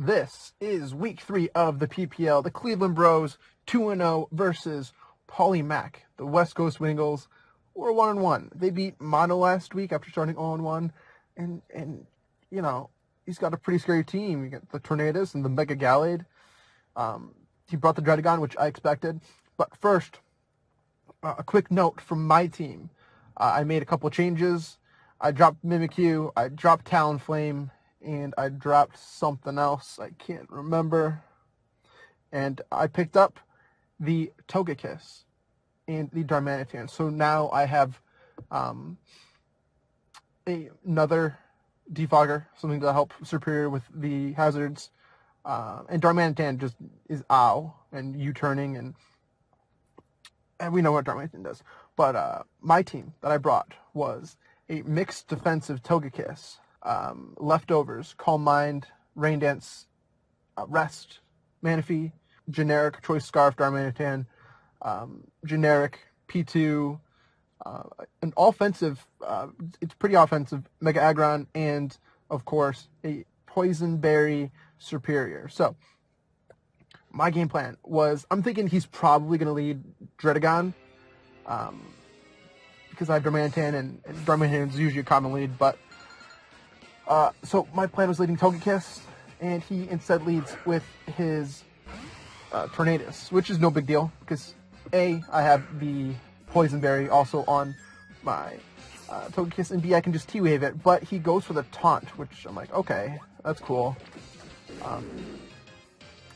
This is week 3 of the PPL. The Cleveland Bros 2-0 versus Polymac. The West Coast Wingulls were 1-1. They beat Mono last week after starting 0-1. And you know, he's got a pretty scary team. You got the Tornadoes and the Mega Gallade. He brought the Dreadagon, which I expected. But first, a quick note from my team. I made a couple of changes. I dropped Mimikyu, I dropped Talonflame, and I dropped something else I can't remember. And I picked up the Togekiss and the Darmanitan. So now I have another Defogger, something to help Superior with the hazards. And Darmanitan just is OW and U-turning, and we know what Darmanitan does. But my team that I brought was a mixed defensive Togekiss, leftovers, Calm Mind, Rain Dance, Rest, Manaphy, generic Choice Scarf, Darmanitan, generic P2, an offensive, it's pretty offensive, Mega Aggron, and of course a Poison Berry Superior. So my game plan was, I'm thinking he's probably going to lead Dreadagon, because I have Darmanitan, and Darmanitan is usually a common lead, but so my plan was leading Togekiss, and he instead leads with his Tornadus, which is no big deal, because A, I have the Poison Berry also on my Togekiss, and B, I can just T-Wave it, but he goes for the Taunt, which I'm like, okay, that's cool.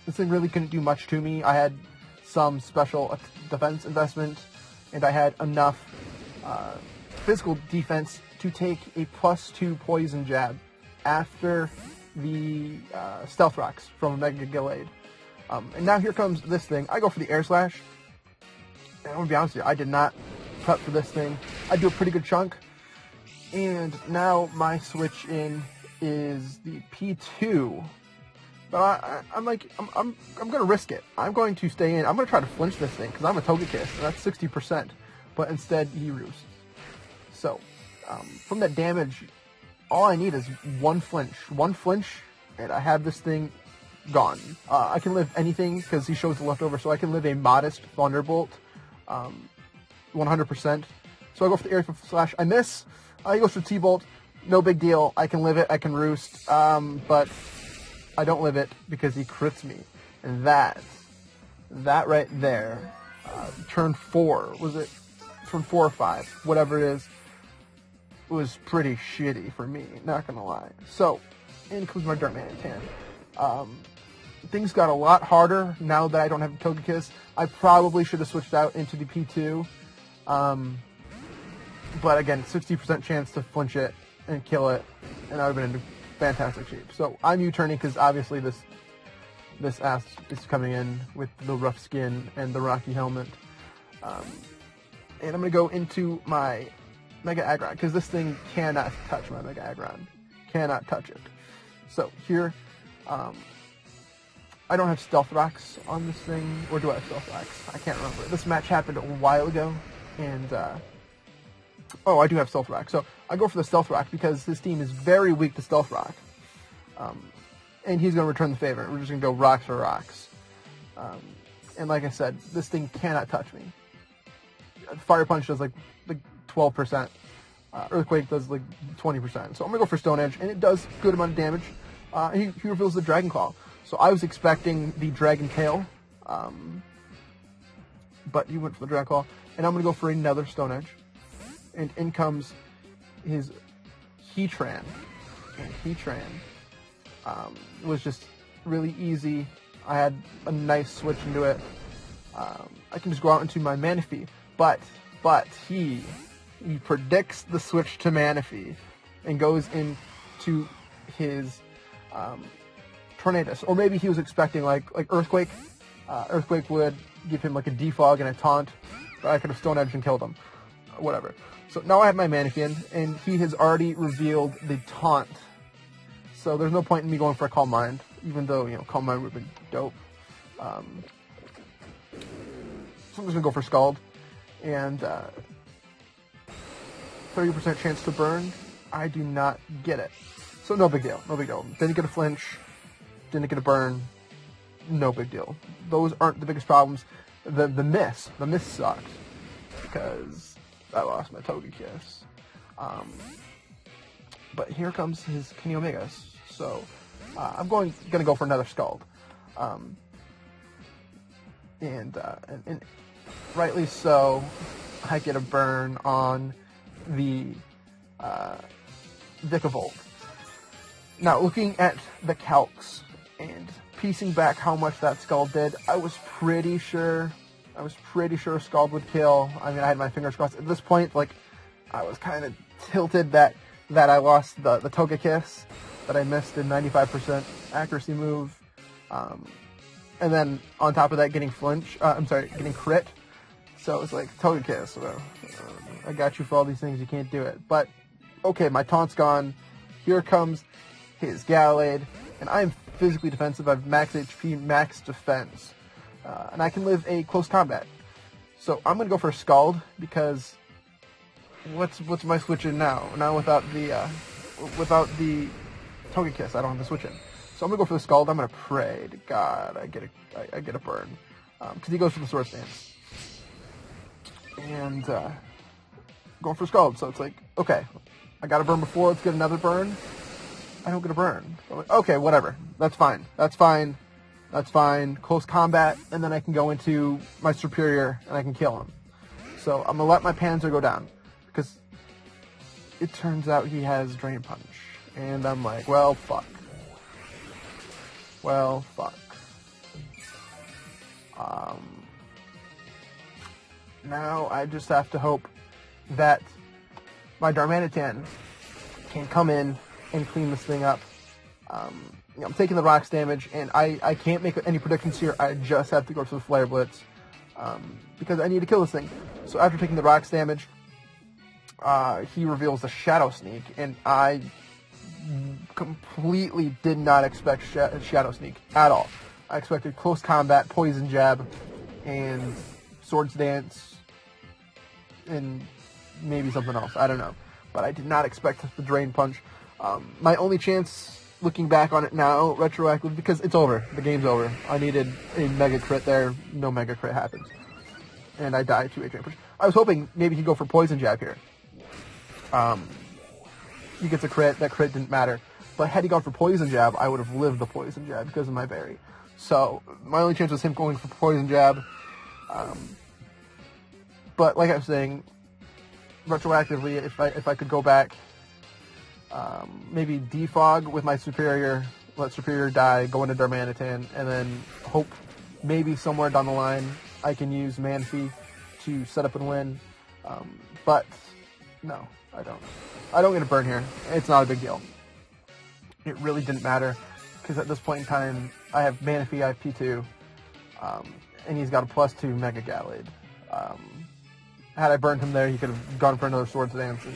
This thing really couldn't do much to me. I had some special defense investment, and I had enough physical defense to take a +2 Poison Jab after the Stealth Rocks from Mega Gallade. And now here comes this thing. I go for the Air Slash. And I'm going to be honest with you, I did not prep for this thing. I do a pretty good chunk. And now my switch in is the P2. But I'm going to risk it. I'm going to stay in. I'm going to try to flinch this thing because I'm a Togekiss, and that's 60%. But instead, he roosts. So, from that damage, all I need is one flinch. One flinch, and I have this thing gone. I can live anything because he shows the leftover, so I can live a modest Thunderbolt, 100%. So I go for the Air Slash. I miss. He goes for T-Bolt. No big deal. I can live it. I can roost. But I don't live it because he crits me. And that right there, turn 4, was it? Turn 4 or 5, whatever it is, was pretty shitty for me, not gonna lie. So, in comes my Darmanitan. Things got a lot harder now that I don't have a Togekiss. I probably should have switched out into the P2. But again, 60% chance to flinch it and kill it, and I would have been in fantastic shape. So I'm U-turning because obviously this ass is coming in with the rough skin and the rocky helmet. And I'm going to go into my Mega Aggron, because this thing cannot touch my Mega Aggron. Cannot touch it. So here, I don't have Stealth Rocks on this thing. Or do I have Stealth Rocks? I can't remember. This match happened a while ago, and oh, I do have Stealth Rock. So I go for the Stealth Rock because his team is very weak to Stealth Rock. And he's going to return the favor. We're just going to go rocks for rocks. And like I said, this thing cannot touch me. Fire Punch does like 12%. Earthquake does like 20%. So I'm going to go for Stone Edge, and it does good amount of damage. He reveals the Dragon Claw. So I was expecting the Dragon Tail. But he went for the Dragon Claw. And I'm going to go for another Stone Edge. And in comes his Heatran. And Heatran was just really easy. I had a nice switch into it. I can just go out into my Manaphy. But he predicts the switch to Manaphy and goes into his Tornadus. Or maybe he was expecting like Earthquake. Earthquake would give him like a defog and a taunt. But I could have Stone Edged and killed him. Whatever. So now I have my Manaphy, and he has already revealed the taunt. So there's no point in me going for a Calm Mind, even though, you know, Calm Mind would have been dope. So I'm just going to go for Scald. And 30% chance to burn. I do not get it. So no big deal. No big deal. Then you get a flinch. didn't get a burn, no big deal. Those aren't the biggest problems. The miss sucked because I lost my Togekiss. But here comes his Kenny Omegas, so I'm gonna go for another Scald, and rightly so. I get a burn on the Vikavolt. Now, looking at the calcs and piecing back how much that Scald did, I was pretty sure Scald would kill. I mean, I had my fingers crossed. At this point, like, I was kind of tilted that I lost the Togekiss, that I missed a 95% accuracy move, and then on top of that, getting crit. So it's like, Togekiss, I got you for all these things, you can't do it. But, okay, my taunt's gone. Here comes his Gallade, and I am physically defensive. I have max HP, max defense, and I can live a close combat. So I'm going to go for a Scald, because what's my switch in now? Now without the Togekiss, I don't have to switch in. So I'm going to go for the Scald. I'm going to pray to God I get a burn, because he goes for the Swords Dance. And going for Scald, so it's like, okay, I got a burn before, let's get another burn. I don't get a burn. So I'm like, okay, whatever, that's fine. Close combat, and then I can go into my superior and I can kill him. So I'm gonna let my Panzer go down, because it turns out he has Drain Punch, and I'm like, well, fuck. Now I just have to hope that my Darmanitan can come in and clean this thing up. I'm taking the Rocks damage, and I can't make any predictions here. I just have to go for the Flare Blitz, because I need to kill this thing. So after taking the Rocks damage, he reveals the Shadow Sneak, and I completely did not expect Shadow Sneak at all. I expected close combat, Poison Jab, and Swords Dance, and maybe something else. I don't know. But I did not expect the Drain Punch. My only chance, looking back on it now, retroactively, because it's over. The game's over. I needed a Mega Crit there. No Mega Crit happens. And I died to a Drain Punch. I was hoping maybe he'd go for Poison Jab here. He gets a crit. That crit didn't matter. But had he gone for Poison Jab, I would have lived the Poison Jab because of my berry. So my only chance was him going for Poison Jab. But like I was saying, retroactively, if I could go back, maybe defog with my Superior, let Superior die, go into Darmanitan, and then hope maybe somewhere down the line I can use Manphy to set up and win. But no, I don't. I don't get a burn here. It's not a big deal. It really didn't matter, because at this point in time, I have Manaphy, I have P2, and he's got a +2 Mega Gallade. Had I burned him there, he could have gone for another Swords Dance, and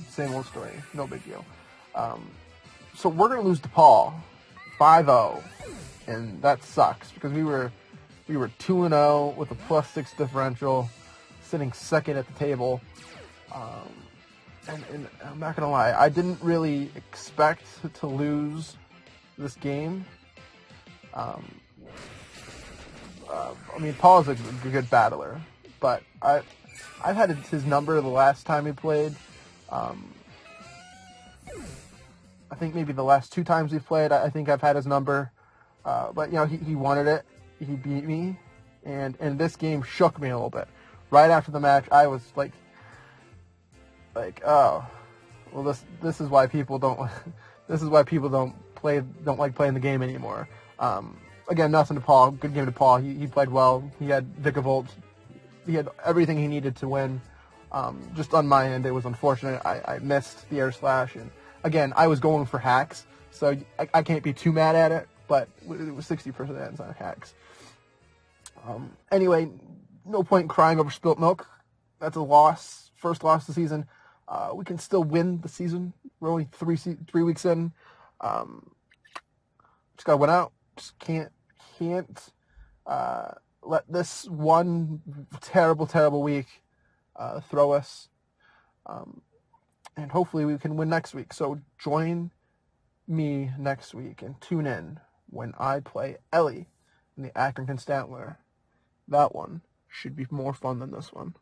same old story, no big deal. So we're going to lose to Paul, 5-0, and that sucks, because we were 2-0 with a +6 differential, sitting second at the table. And I'm not gonna lie, I didn't really expect to lose this game. I mean, Paul's a good battler, but I've had his number the last time he played. I think maybe the last 2 times we've played, I think I've had his number. But, you know, he wanted it. He beat me. And this game shook me a little bit. Right after the match, I was like, oh, well, this is why people don't like playing the game anymore. Again, nothing to Paul. Good game to Paul. He played well. He had Vikavolt. He had everything he needed to win. Just on my end, it was unfortunate. I missed the Air Slash, and again, I was going for hacks, so I can't be too mad at it. But it was 60% on hacks. Anyway, no point crying over spilt milk. That's a loss. First loss of the season. We can still win the season. We're only 3 weeks in. Just gotta win out. Just can't let this one terrible week throw us. And hopefully we can win next week. So join me next week and tune in when I play Ellie in the Accrington Statler. That one should be more fun than this one.